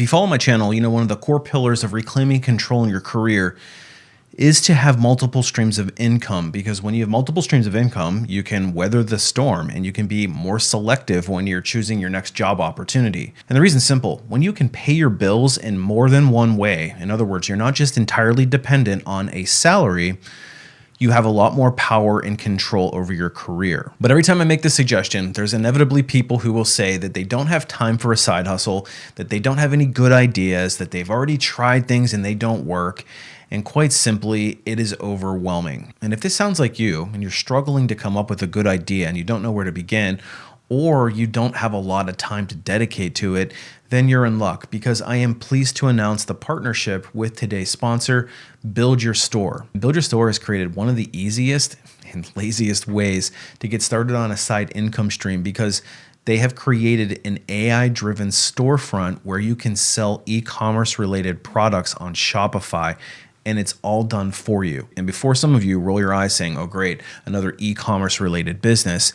If you follow my channel, you know one of the core pillars of reclaiming control in your career is to have multiple streams of income, because when you have multiple streams of income, you can weather the storm and you can be more selective when you're choosing your next job opportunity. And the reason's simple. When you can pay your bills in more than one way, in other words, you're not just entirely dependent on a salary, you have a lot more power and control over your career. But every time I make this suggestion, there's inevitably people who will say that they don't have time for a side hustle, that they don't have any good ideas, that they've already tried things and they don't work. And quite simply, it is overwhelming. And if this sounds like you and you're struggling to come up with a good idea and you don't know where to begin, or you don't have a lot of time to dedicate to it, then you're in luck, because I am pleased to announce the partnership with today's sponsor, Build Your Store. Build Your Store has created one of the easiest and laziest ways to get started on a side income stream, because they have created an AI-driven storefront where you can sell e-commerce related products on Shopify, and it's all done for you. And before some of you roll your eyes saying, oh great, another e-commerce related business,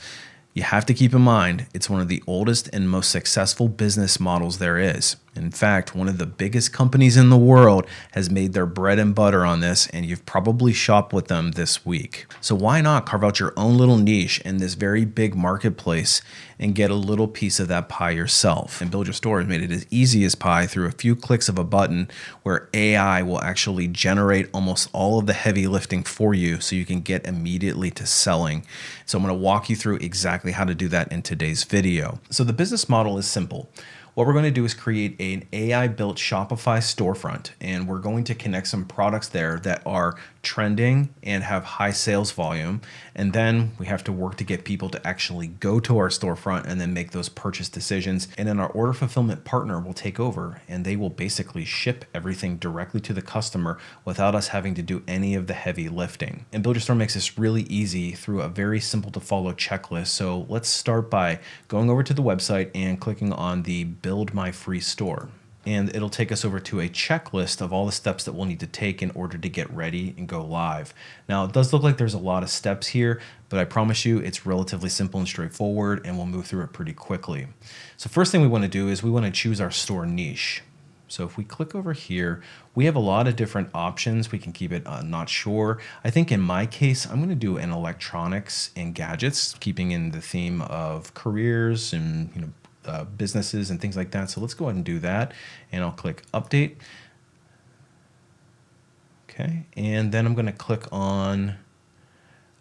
you have to keep in mind, it's one of the oldest and most successful business models there is. In fact, one of the biggest companies in the world has made their bread and butter on this, and you've probably shopped with them this week. So why not carve out your own little niche in this very big marketplace and get a little piece of that pie yourself? And Build Your Store has made it as easy as pie through a few clicks of a button, where AI will actually generate almost all of the heavy lifting for you so you can get immediately to selling. So I'm going to walk you through exactly how to do that in today's video. So the business model is simple. What we're going to do is create an AI-built Shopify storefront, and we're going to connect some products there that are trending and have high sales volume. And then we have to work to get people to actually go to our storefront and then make those purchase decisions. And then our order fulfillment partner will take over, and they will basically ship everything directly to the customer without us having to do any of the heavy lifting. And Build Your Store makes this really easy through a very simple to follow checklist. So let's start by going over to the website and clicking on the Build My Free Store. And it'll take us over to a checklist of all the steps that we'll need to take in order to get ready and go live. Now, it does look like there's a lot of steps here, but I promise you it's relatively simple and straightforward, and we'll move through it pretty quickly. So first thing we want to do is we want to choose our store niche. So if we click over here, we have a lot of different options. We can keep it not sure. I think in my case, I'm going to do an electronics and gadgets, keeping in the theme of careers and businesses and things like that. So let's go ahead and do that, and I'll click update. Okay, and then I'm going to click on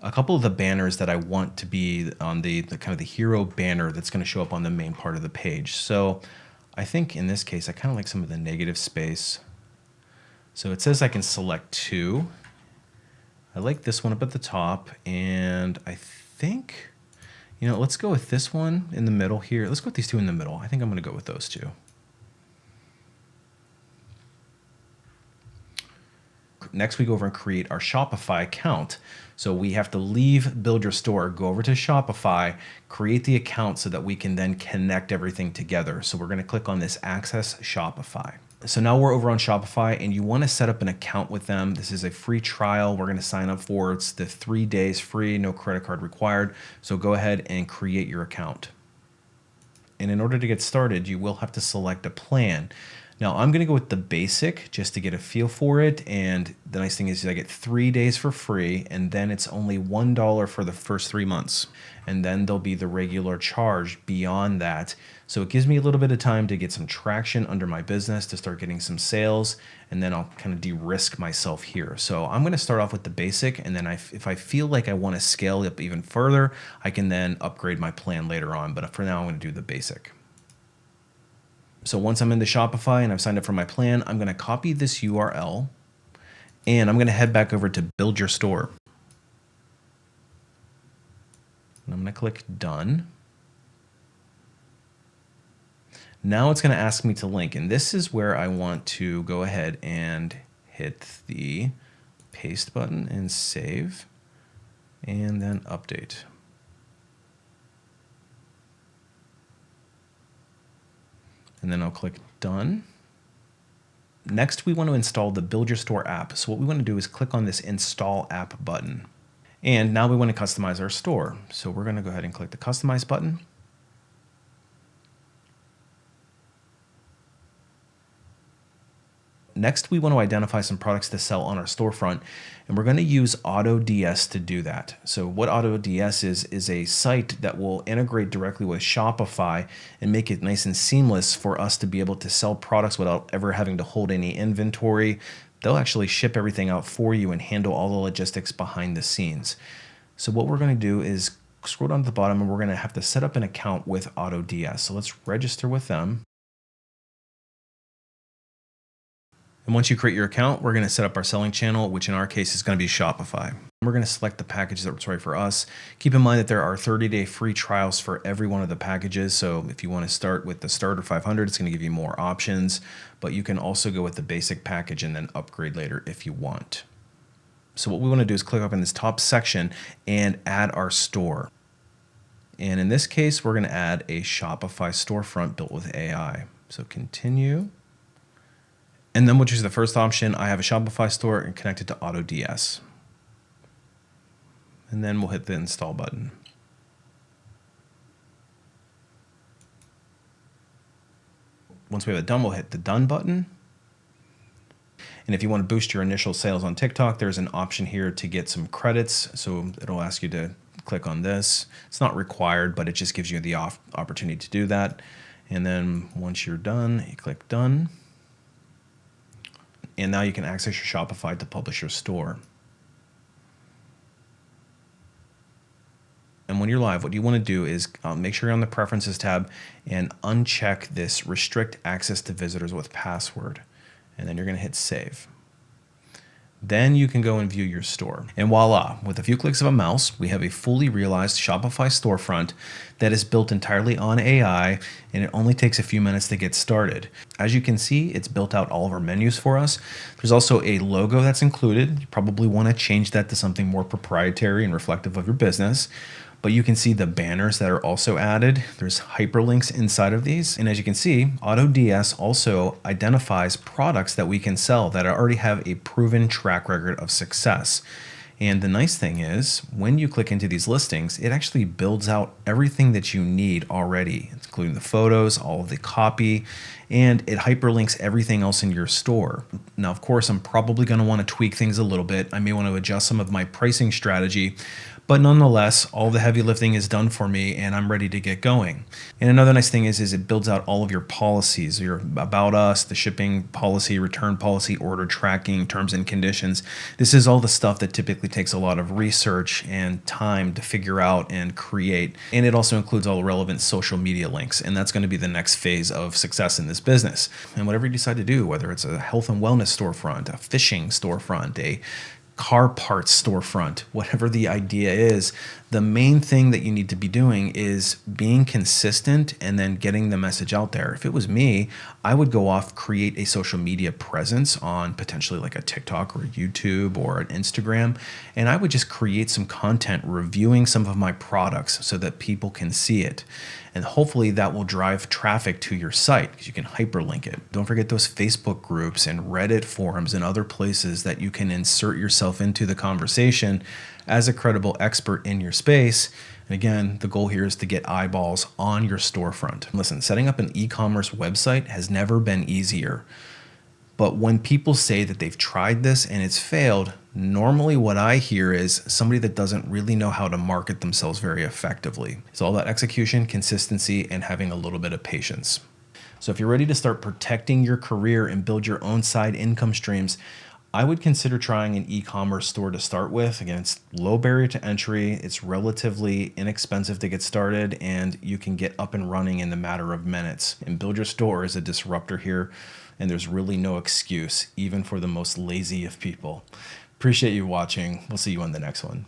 a couple of the banners that I want to be on the kind of the hero banner that's going to show up on the main part of the page. So I think in this case, I kind of like some of the negative space. So it says I can select two. I like this one up at the top, and I think, let's go with this one in the middle here. Let's go with these two in the middle. I think I'm going to go with those two. Next, we go over and create our Shopify account. So we have to leave Build Your Store, go over to Shopify, create the account so that we can then connect everything together. So we're going to click on this Access Shopify. So now we're over on Shopify, and you want to set up an account with them. This is a free trial we're going to sign up for. It's the 3 days free, no credit card required. So go ahead and create your account. And in order to get started, you will have to select a plan. Now I'm going to go with the basic just to get a feel for it. And the nice thing is I get 3 days for free, and then it's only $1 for the first 3 months. And then there'll be the regular charge beyond that. So it gives me a little bit of time to get some traction under my business, to start getting some sales, and then I'll kind of de-risk myself here. So I'm going to start off with the basic, and then if I feel like I want to scale up even further, I can then upgrade my plan later on. But for now, I'm going to do the basic. So once I'm in the Shopify and I've signed up for my plan, I'm going to copy this URL, and I'm going to head back over to Build Your Store. And I'm going to click Done. Now it's going to ask me to link, and this is where I want to go ahead and hit the paste button and save, and then update. And then I'll click Done. Next, we want to install the Build Your Store app. So what we want to do is click on this Install App button. And now we want to customize our store. So we're going to go ahead and click the Customize button. next we want to identify some products to sell on our storefront, and we're going to use AutoDS to do that. So what AutoDS is a site that will integrate directly with Shopify and make it nice and seamless for us to be able to sell products without ever having to hold any inventory. They'll actually ship everything out for you and handle all the logistics behind the scenes. So what we're going to do is scroll down to the bottom, and we're going to have to set up an account with AutoDS. So let's register with them. And once you create your account, we're going to set up our selling channel, which in our case is going to be Shopify. We're going to select the package that's right for us. Keep in mind that there are 30-day free trials for every one of the packages. So if you want to start with the starter 500, it's going to give you more options, but you can also go with the basic package and then upgrade later if you want. So what we want to do is click up in this top section and add our store. And in this case, we're going to add a Shopify storefront built with AI. So continue. And then we'll choose the first option. I have a Shopify store and connect it to AutoDS. And then we'll hit the install button. Once we have it done, we'll hit the done button. And if you want to boost your initial sales on TikTok, there's an option here to get some credits. So it'll ask you to click on this. It's not required, but it just gives you the opportunity to do that. And then once you're done, you click done. And now you can access your Shopify to publish your store. And when you're live, what you want to do is make sure you're on the Preferences tab and uncheck this Restrict Access to Visitors with Password. And then you're going to hit Save. Then you can go and view your store. And voila, with a few clicks of a mouse, we have a fully realized Shopify storefront that is built entirely on AI, and it only takes a few minutes to get started. As you can see, it's built out all of our menus for us. There's also a logo that's included. You probably want to change that to something more proprietary and reflective of your business. But you can see the banners that are also added. There's hyperlinks inside of these. And as you can see, AutoDS also identifies products that we can sell that already have a proven track record of success. And the nice thing is, when you click into these listings, it actually builds out everything that you need already, including the photos, all of the copy, and it hyperlinks everything else in your store. Now, of course, I'm probably going to want to tweak things a little bit. I may want to adjust some of my pricing strategy, but nonetheless, all the heavy lifting is done for me and I'm ready to get going. And another nice thing is it builds out all of your policies, your about us, the shipping policy, return policy, order tracking, terms and conditions. This is all the stuff that typically takes a lot of research and time to figure out and create. And it also includes all the relevant social media links. And that's going to be the next phase of success in this business. And whatever you decide to do, whether it's a health and wellness storefront, a fishing storefront, a car parts storefront, whatever the idea is, the main thing that you need to be doing is being consistent and then getting the message out there. If it was me, I would go off, create a social media presence on potentially like a TikTok or a YouTube or an Instagram, and I would just create some content reviewing some of my products so that people can see it. And hopefully that will drive traffic to your site because you can hyperlink it. Don't forget those Facebook groups and Reddit forums and other places that you can insert yourself into the conversation as a credible expert in your space. And again, the goal here is to get eyeballs on your storefront. Listen, setting up an e-commerce website has never been easier. But when people say that they've tried this and it's failed, normally what I hear is somebody that doesn't really know how to market themselves very effectively. It's all about execution, consistency, and having a little bit of patience. So if you're ready to start protecting your career and build your own side income streams, I would consider trying an e-commerce store to start with. Again, it's low barrier to entry, it's relatively inexpensive to get started, and you can get up and running in the matter of minutes. And Build Your Store is a disruptor here, and there's really no excuse, even for the most lazy of people. Appreciate you watching. We'll see you on the next one.